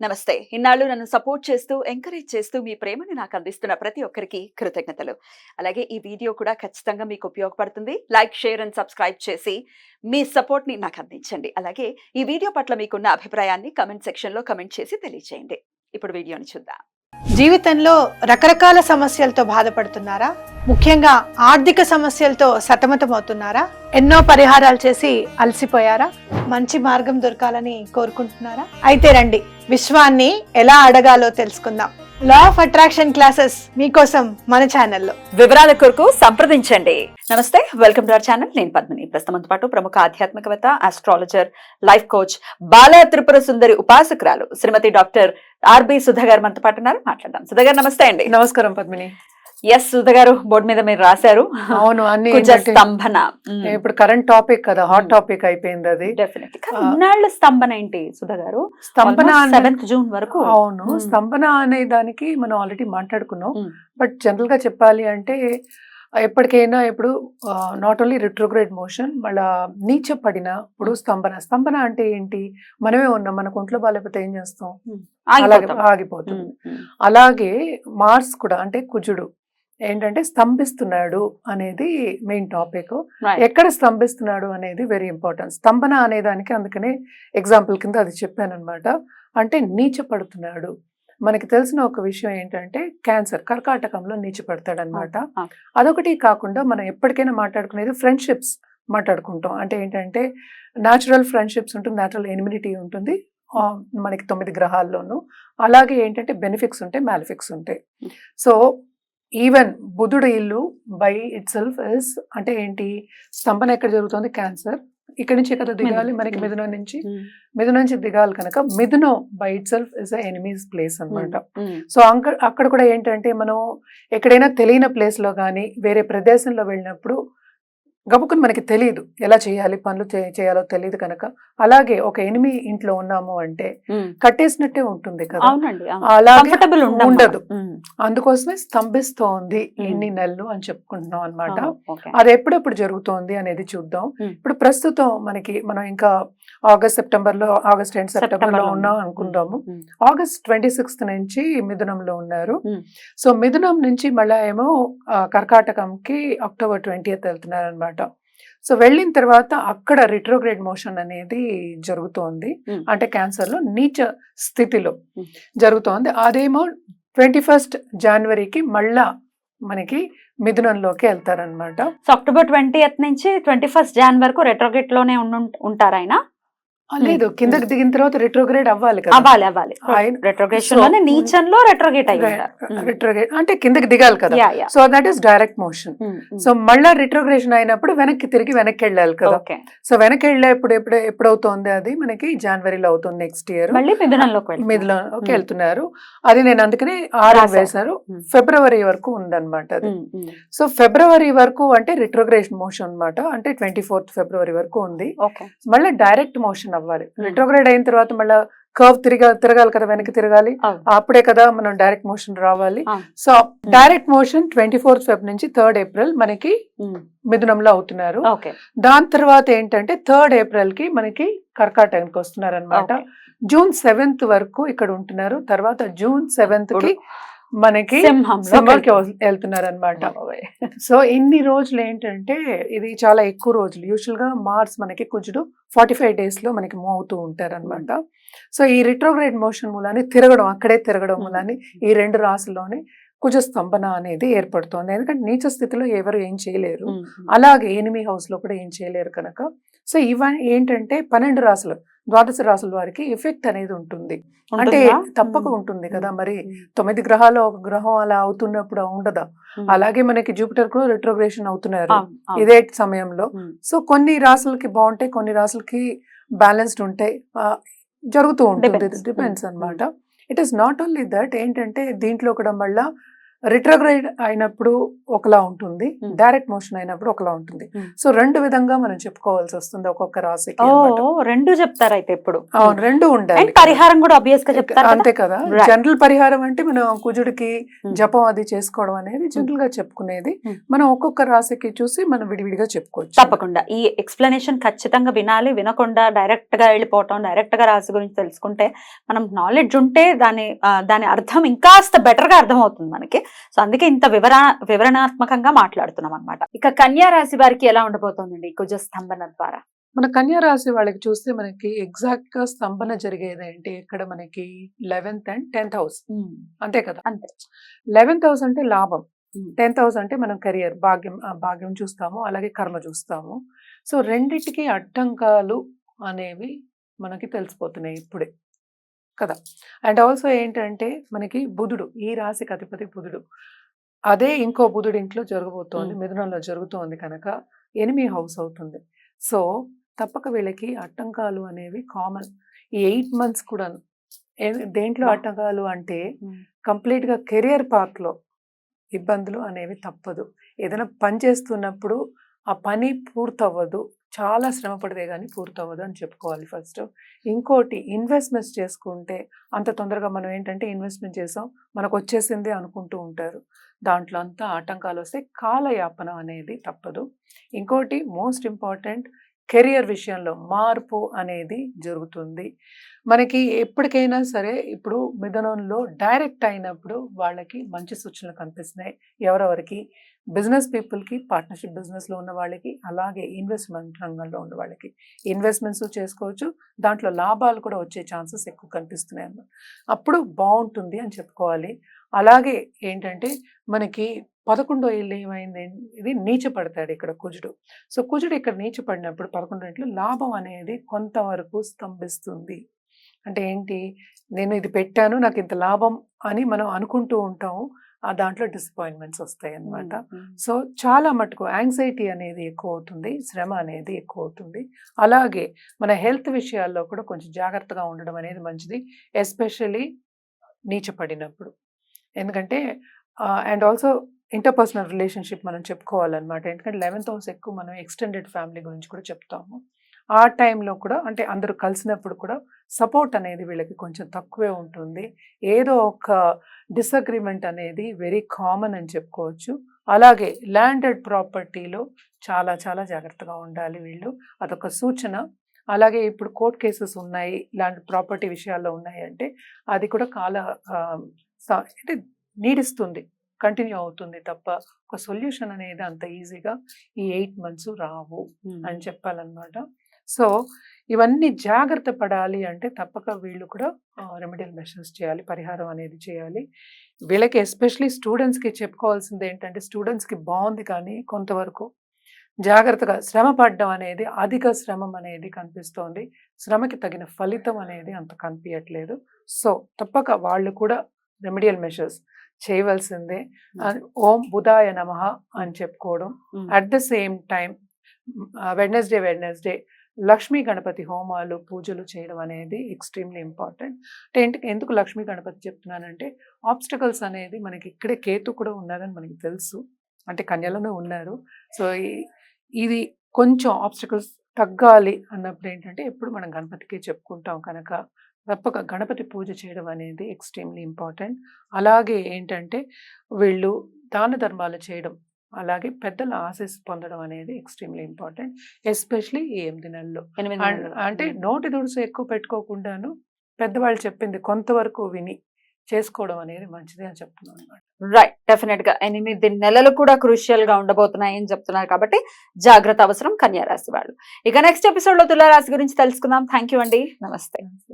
నమస్తే. ఇన్నాళ్ళు నన్ను సపోర్ట్ చేస్తూ, ఎంకరేజ్ చేస్తూ మీ ప్రేమని నాకు అందిస్తున్న ప్రతి ఒక్కరికి కృతజ్ఞతలు. అలాగే ఈ వీడియో కూడా ఖచ్చితంగా మీకు ఉపయోగపడుతుంది. లైక్, షేర్ అండ్ సబ్స్క్రైబ్ చేసి మీ సపోర్ట్‌ని నాకు అందించండి. అలాగే ఈ వీడియో పట్ల మీకున్న అభిప్రాయాన్ని కామెంట్ సెక్షన్‌లో కామెంట్ చేసి తెలియజేయండి. ఇప్పుడు వీడియోని చూద్దాం. జీవితంలో రకరకాల సమస్యలతో బాధపడుతున్నారా? ముఖ్యంగా ఆర్థిక సమస్యలతో సతమతమవుతున్నారా? ఎన్నో పరిహారాలు చేసి అలసిపోయారా? మంచి మార్గం దొరకాలని కోరుకుంటున్నారా? అయితే రండి, విశ్వాన్ని ఎలా అడగాలో తెలుసుకుందాం. లా ఆఫ్ అట్రాక్షన్ క్లాసెస్ మీకోసం మన ఛానల్లో. వివరాల కొరకు సంప్రదించండి. నమస్తే, వెల్కమ్ టు అవర్ ఛానల్. నేను పద్మిని. ప్రస్తుతంతో పాటు ప్రముఖ ఆధ్యాత్మికవేత్త, ఆస్ట్రాలజర్, లైఫ్ కోచ్, బాల త్రిపుర సుందరి ఉపాసకురాలు శ్రీమతి డాక్టర్ ఆర్బి సుధా గారు మనతో పాటు ఉన్నారు. మాట్లాడదాం. సుధా గారు నమస్తే అండి. నమస్కారం పద్మిని. ఎస్ సుధా గారు, బోర్డు మీద మీరు రాశారు. అవును, అన్ని స్తంభన. ఇప్పుడు కరెంట్ టాపిక్ కదా, హాట్ టాపిక్ అయిపోయింది అది. డెఫినెట్లీ. ఇన్నాళ్ళ స్తంభన ఏంటి సుధా గారు? స్తంభన 7th జూన్ వరకు. అవును, స్తంభన అనే దానికి మనం ఆల్రెడీ మాట్లాడుకున్నాం. బట్ జనరల్ గా చెప్పాలి అంటే ఎప్పటికైనా ఇప్పుడు నాట్ ఓన్లీ రిట్రోగ్రేడ్ మోషన్, మళ్ళా నీచ పడినప్పుడు స్తంభన అంటే ఏంటి? మనమే ఉన్నాం, మనకు ఒంట్లో బాగాలేకపోతే ఏం చేస్తాం? అలాగే ఆగిపోతుంది. అలాగే మార్స్ కూడా, అంటే కుజుడు ఏంటంటే స్తంభిస్తున్నాడు అనేది మెయిన్ టాపిక్. ఎక్కడ స్తంభిస్తున్నాడు అనేది వెరీ ఇంపార్టెంట్. స్తంభన అనే దానికి అందుకనే ఎగ్జాంపుల్ కింద అది చెప్పాను అనమాట. అంటే నీచ పడుతున్నాడు. మనకి తెలిసిన ఒక విషయం ఏంటంటే క్యాన్సర్, కర్కాటకంలో నీచపడతాడు అనమాట. అదొకటి కాకుండా మనం ఎప్పటికైనా మాట్లాడుకునేది ఫ్రెండ్షిప్స్ మాట్లాడుకుంటాం. అంటే ఏంటంటే న్యాచురల్ ఫ్రెండ్షిప్స్ ఉంటుంది, న్యాచురల్ ఎనిమినిటీ ఉంటుంది మనకి 9 గ్రహాల్లోనూ. అలాగే ఏంటంటే బెనిఫిక్స్ ఉంటాయి, మ్యాలిఫిక్స్ ఉంటాయి. సో ఈవెన్ బుధుడు ఇల్లు బై ఇట్ సెల్ఫ్ ఇస్, అంటే ఏంటి? స్తంభన ఎక్కడ జరుగుతుంది? క్యాన్సర్. ఇక్కడి నుంచి ఎక్కడ దిగాలి? మనకి మిథునం నుంచి దిగాలి కనుక Mithunam by itself is a enemies place అనమాట. సో అక్కడ కూడా ఏంటంటే మనం ఎక్కడైనా తెలియని ప్లేస్ లో కానీ వేరే ప్రదేశంలో వెళ్ళినప్పుడు గబుకుని మనకి తెలియదు ఎలా చేయాలి, పనులు చేయాలో తెలియదు కనుక. అలాగే ఒక ఎనిమి ఇంట్లో ఉన్నాము అంటే కట్టేసినట్టే ఉంటుంది కదా, అలాగే ఉండదు. అందుకోసమే స్తంభిస్తోంది ఎన్ని నెలలు అని చెప్పుకుంటున్నాం అనమాట. అది ఎప్పుడెప్పుడు జరుగుతోంది అనేది చూద్దాం. ఇప్పుడు ప్రస్తుతం మనం ఇంకా ఆగస్ట్ ఎండ్ సెప్టెంబర్ లో ఉన్నాం అనుకుందాము. ఆగస్ట్ 26th నుంచి మిథునంలో ఉన్నారు. సో మిథునం నుంచి మళ్ళా ఏమో కర్కాటకంకి October 20th వెళ్తున్నారు అనమాట. సో వెళ్ళిన తర్వాత అక్కడ రిట్రోగ్రేడ్ మోషన్ అనేది జరుగుతోంది. అంటే క్యాన్సర్ లో నీచ స్థితిలో జరుగుతోంది. అదేమో 21st జనవరికి మళ్ళా మనకి మిథునంలోకి వెళ్తారనమాట. సో October 20th నుంచి 21st Jan వరకు రెట్రోగ్రేడ్ లోనే ఉంటారు ఆయన? లేదు, కిందకి దిగిన తర్వాత రిట్రోగ్రేడ్ అవ్వాలి కదా. అవ్వాలి. రెట్రోగ్రేషన్ లోనే నీచంలో రెట్రోగ్రేడ్ రిట్రోగ్రేడ్ అంటే కిందకి దిగాలి కదా. So that is direct motion. So మళ్ళా రిట్రోగ్రేషన్ అయినప్పుడు వెనక్కి వెళ్ళాలి కదా. సో వెనక్కి ఎప్పుడవుతోంది? అది మనకి జనవరిలో అవుతుంది నెక్స్ట్ ఇయర్. మిథునంలోకి వెళ్తున్నారు. అది నేను అందుకనే 6 వేశారు. ఫిబ్రవరి వరకు ఉందన్నమాట అది. సో ఫిబ్రవరి వరకు అంటే రిట్రోగ్రేషన్ మోషన్ అనమాట. అంటే 24th ఫిబ్రవరి వరకు ఉంది. మళ్ళీ డైరెక్ట్ మోషన్ అవ్వాలి. రిట్రోగ్రేడ్ అయిన తర్వాత మళ్ళీ కర్వ్ తిరగాలి కదా, వెనక్కి తిరగాలి. అప్పుడే కదా మనం డైరెక్ట్ మోషన్ రావాలి. So direct motion 24th Feb నుంచి 3rd April మనకి మిథునంలో అవుతున్నారు. దాని తర్వాత ఏంటంటే 3rd April కి మనకి కర్కాటకానికి వస్తున్నారు అనమాట. June 7th వరకు ఇక్కడ ఉంటున్నారు. తర్వాత June 7th కి మనకి సింహంకి వెళ్తున్నారు అనమాట. సో ఇన్ని రోజులు ఏంటంటే ఇది చాలా ఎక్కువ రోజులు. యూజువల్ గా మార్స్ మనకి కుజుడు 45 days లో మనకి మూవ్ అవుతూ ఉంటారు అనమాట. సో ఈ రిట్రోగ్రేడ్ మోషన్ మూలాన్ని అక్కడే తిరగడం మూలాన్ని ఈ 2 రాశుల్లోనే కుజ స్తంభన అనేది ఏర్పడుతోంది. ఎందుకంటే నీచ స్థితిలో ఎవరు ఏం చేయలేరు, అలాగే ఎనిమి హౌస్ లో కూడా ఏం చేయలేరు కనుక. సో ఇవన్నీ ఏంటంటే 12 రాశులు, 12 రాశుల వారికి ఎఫెక్ట్ అనేది ఉంటుంది. అంటే తప్పక ఉంటుంది కదా. మరి 9 గ్రహాలు ఒక గ్రహం అలా అవుతున్నప్పుడు ఉండదా? అలాగే మనకి జూపిటర్ కూడా రిట్రోగ్రేషన్ అవుతున్నారు ఇదే సమయంలో. సో కొన్ని రాశులకి బాగుంటాయి, కొన్ని రాశులకి బ్యాలెన్స్డ్ ఉంటాయి, జరుగుతూ ఉంటుంది. డిపెండ్స్ అనమాట. It is not only that. ఏంటంటే దీంట్లో కూడా మళ్ళా రిట్రోగ్రేడ్ అయినప్పుడు ఒకలా ఉంటుంది, Hmm. డైరెక్ట్ మోషన్ అయినప్పుడు ఒకలా ఉంటుంది. Hmm. సో 2 విధంగా మనం చెప్పుకోవాల్సి వస్తుంది ఒక్కొక్క రాశికి ఓ అన్నమాట. రెండు చెప్తారు అయితే ఇప్పుడు. అవును, 2 ఉండాలి అండ్ పరిహారం కూడా ఆబ్వియస్ గా చెప్తారు కదా. అంతే కదా. Right. జనరల్ పరిహారం అంటే మనం కుజుడికి Hmm. జపం అది చేసుకోవడం అనేది జనరల్ గా చెప్పుకునేది. Hmm. మనం ఒక్కొక్క రాశికి చూసి మనం విడివిడిగా చెప్పుకోవచ్చు. తప్పకుండా ఈ ఎక్స్ప్లెనేషన్ ఖచ్చితంగా వినాలి, వినకుండా డైరెక్ట్ గా వెళ్ళిపోవటం, డైరెక్ట్ గా రాశి గురించి తెలుసుకుంటే మనం నాలెడ్జ్ ఉంటే దాని అర్థం ఇంకాస్త బెటర్ గా అర్థం అవుతుంది మనకి. సో అందుకే ఇంత వివరణాత్మకంగా మాట్లాడుతున్నాం అన్నమాట. ఇక కన్యా రాశి వారికి ఎలా ఉండబోతోందండి కుజ స్తంభన ద్వారా? మన కన్యా రాశి వాళ్ళకి చూస్తే మనకి ఎగ్జాక్ట్ గా స్తంభన జరిగేది ఏంటి, ఇక్కడ మనకి 11th and 10th హౌస్, అంతే కదా. అంతే. 11th హౌస్ అంటే లాభం, Hmm. 10th హౌస్ అంటే మనం కెరియర్ భాగ్యం చూస్తాము, అలాగే కర్మ చూస్తాము. సో రెండిటికి అడ్డంకాలు అనేవి మనకి తెలిసిపోతున్నాయి ఇప్పుడే కదా. అండ్ ఆల్సో ఏంటంటే మనకి బుధుడు, ఈ రాశికి అధిపతి బుధుడు, అదే ఇంకో బుధుడు ఇంట్లో జరగబోతోంది, మిథునంలో జరుగుతోంది కనుక 8th హౌస్ అవుతుంది. సో తప్పక వీళ్ళకి అడ్డంకాలు అనేవి కామన్ ఈ 8 months కూడా. దేంట్లో అడ్డంకాలు అంటే కంప్లీట్ గా కెరియర్ పాత్ లో ఇబ్బందులు అనేవి తప్పదు. ఏదైనా పని చేస్తున్నప్పుడు ఆ పని పూర్తవ్వదు, చాలా శ్రమ పడితే కానీ పూర్తవ్వదు అని చెప్పుకోవాలి ఫస్ట్. ఇంకోటి, ఇన్వెస్ట్మెంట్స్ చేసుకుంటే అంత తొందరగా మనం ఏంటంటే ఇన్వెస్ట్మెంట్ చేసాం మనకు వచ్చేసింది అనుకుంటూ ఉంటారు, దాంట్లో అంతా ఆటంకాలు వస్తే కాలయాపన అనేది తప్పదు. ఇంకోటి మోస్ట్ ఇంపార్టెంట్, కెరియర్ విషయంలో మార్పు అనేది జరుగుతుంది మనకి. ఎప్పటికైనా సరే ఇప్పుడు మిథునంలో డైరెక్ట్ అయినప్పుడు వాళ్ళకి మంచి సూచనలు కనిపిస్తున్నాయి. ఎవరెవరికి, బిజినెస్ పీపుల్కి, పార్ట్నర్షిప్ బిజినెస్లో ఉన్న వాళ్ళకి, అలాగే ఇన్వెస్ట్మెంట్ రంగంలో ఉన్న వాళ్ళకి ఇన్వెస్ట్మెంట్స్ చేసుకోవచ్చు, దాంట్లో లాభాలు కూడా వచ్చే ఛాన్సెస్ ఎక్కువ కనిపిస్తున్నాయి అన్నమాట. అప్పుడు బాగుంటుంది అని చెప్పుకోవాలి. అలాగే ఏంటంటే మనకి 11వ ఇల్లు ఏమైంది, ఇది నీచ పడతాడు ఇక్కడ కుజుడు. సో కుజుడు ఇక్కడ నీచ పడినప్పుడు 11వ ఇంట్లో లాభం అనేది కొంతవరకు స్తంభిస్తుంది. అంటే ఏంటి, నేను ఇది పెట్టాను నాకు ఇంత లాభం అని మనం అనుకుంటూ ఉంటాము, ఆ దాంట్లో డిసప్పాయింట్మెంట్స్ వస్తాయి అన్నమాట. సో చాలా మటుకు యాంగ్జైటీ అనేది ఎక్కువ అవుతుంది, శ్రమ అనేది ఎక్కువ అవుతుంది. అలాగే మన హెల్త్ విషయాల్లో కూడా కొంచెం జాగ్రత్తగా ఉండడం అనేది మంచిది, ఎస్పెషల్లీ నీచ పడినప్పుడు. ఎందుకంటే అండ్ ఆల్సో ఇంటర్పర్సనల్ రిలేషన్షిప్ మనం చెప్పుకోవాలన్నమాట. ఎందుకంటే 11th హౌస్ ఎక్కువ మనం ఎక్స్టెండెడ్ ఫ్యామిలీ గురించి కూడా చెప్తాము. ఆ టైంలో కూడా అంటే అందరూ కలిసినప్పుడు కూడా సపోర్ట్ అనేది వీళ్ళకి కొంచెం తక్కువే ఉంటుంది. ఏదో ఒక డిసగ్రిమెంట్ అనేది వెరీ కామన్ అని చెప్పుకోవచ్చు. అలాగే ల్యాండెడ్ ప్రాపర్టీలో చాలా చాలా జాగ్రత్తగా ఉండాలి వీళ్ళు, అదొక సూచన. అలాగే ఇప్పుడు కోర్ట్ కేసెస్ ఉన్నాయి, ల్యాండ్ ప్రాపర్టీ విషయాల్లో ఉన్నాయి అంటే అది కూడా అంటే నీడిస్తుంది, కంటిన్యూ అవుతుంది తప్ప ఒక సొల్యూషన్ అనేది అంత ఈజీగా ఈ 8 months రావు అని చెప్పాలన్నమాట. సో ఇవన్నీ జాగ్రత్త పడాలి అంటే తప్పక వీళ్ళు కూడా రెమెడియల్ మెషర్స్ చేయాలి, పరిహారం అనేది చేయాలి. వీళ్ళకి ఎస్పెషలీ స్టూడెంట్స్కి చెప్పుకోవాల్సింది ఏంటంటే, స్టూడెంట్స్కి బాగుంది కానీ కొంతవరకు జాగ్రత్తగా శ్రమ పడడం అనేది, అధిక శ్రమం అనేది కనిపిస్తోంది, శ్రమకి తగిన ఫలితం అనేది అంత కనిపించట్లేదు. సో తప్పక వాళ్ళు కూడా రెమెడియల్ మెషర్స్ చేయవలసిందే. ఓం బుధాయ నమః అని చెప్పుకోవడం, at the same time Wednesday Lakshmi Ganapati హోమాలు పూజలు చేయడం అనేది ఎక్స్ట్రీమ్లీ ఇంపార్టెంట్. అంటే ఎందుకు లక్ష్మీ గణపతి చెప్తున్నానంటే, ఆబ్స్టకల్స్ అనేది మనకి ఇక్కడే కేతు కూడా ఉన్నారని మనకి తెలుసు, అంటే కన్యలోనే ఉన్నారు. సో ఇది కొంచెం ఆబ్స్టకల్స్ తగ్గాలి అన్నప్పుడు ఏంటంటే ఎప్పుడు మనం గణపతికి చెప్పుకుంటాం కనుక తప్పక గణపతి పూజ చేయడం అనేది ఎక్స్ట్రీమ్లీ ఇంపార్టెంట్. అలాగే ఏంటంటే వీళ్ళు దాన ధర్మాలు చేయడం, అలాగే పెద్దల ఆశీస్సు పొందడం అనేది ఎక్స్ట్రీమ్లీ ఇంపార్టెంట్, ఎస్పెషలీ ఈ 8 నెలల్లో. అంటే నోటి దుడుసు ఎక్కువ పెట్టుకోకుండాను పెద్దవాళ్ళు చెప్పింది కొంతవరకు విని చేసుకోవడం అనేది మంచిది అని చెప్తున్నాను అనమాట. రైట్, డెఫినెట్ గా 8 నెలలు కూడా క్రూషియల్ గా ఉండబోతున్నాయి అని చెప్తున్నారు కాబట్టి జాగ్రత్త అవసరం కన్యా రాశి వాళ్ళు. ఇక నెక్స్ట్ ఎపిసోడ్ లో తులా రాశి గురించి తెలుసుకుందాం. థ్యాంక్ యూ అండి, నమస్తే.